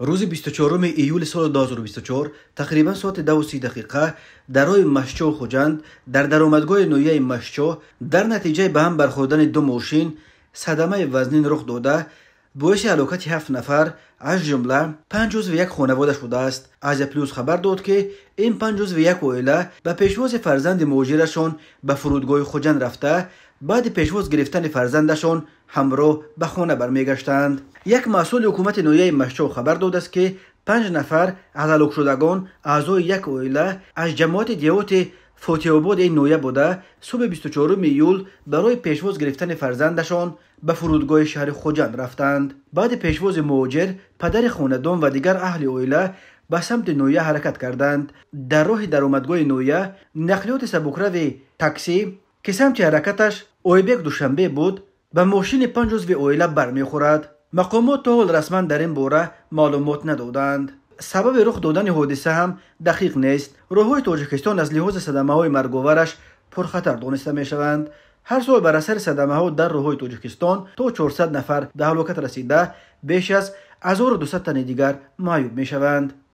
روز 24 ایول سال 2024 تقریبا ساعت 2:30 دقیقه در راه مشچو خوجند در درآمدگاه نویه مشچو در نتیجه به هم برخوردن دو ماشین صدمه وزنین رخ داده باعث هلاکت 7 نفر از جمله 5 عضو یک خانواده شده است. از پلیس خبر داد که این 5 عضو یک عائله به پیشواز فرزند مهاجرشان به فرودگاه خوجند رفته بعد پیشواز گرفتن فرزندشان همراه به خانه برمیگشتند. یک مسئول حکومت نویه مشچو خبر داده است که 5 نفر از هلاک شدگان اعضای یک عائله از جماعت دیوت فوتی آباد این نویه بوده صبح 24 ایول برای پیشواز گرفتن فرزندشان به فرودگاه شهر خوجند رفتند. بعد پیشواز مهاجر پدر خاندان و دیگر اهل عائله به سمت نویه حرکت کردند. در راه درآمدگاه نویه نقلیات سبکرو تاکسی که سمت حرکتش آیبک دوشنبه بود به ماشین 5 عضو عائله برمیخورد. مقامات تا حال رسما در این باره معلومات ندادند. سبب رخ دادن حادثه هم دقیق نیست. راههای تاجیکستان از لحاظ صدمه های مرگاورش پرخطر دانسته می شوند. هر سال بر اثر صدمه ها در راههای تاجیکستان تا 400 نفر به هلاکت رسیده، بیش از 1200 تن دیگر معیوب می شوند.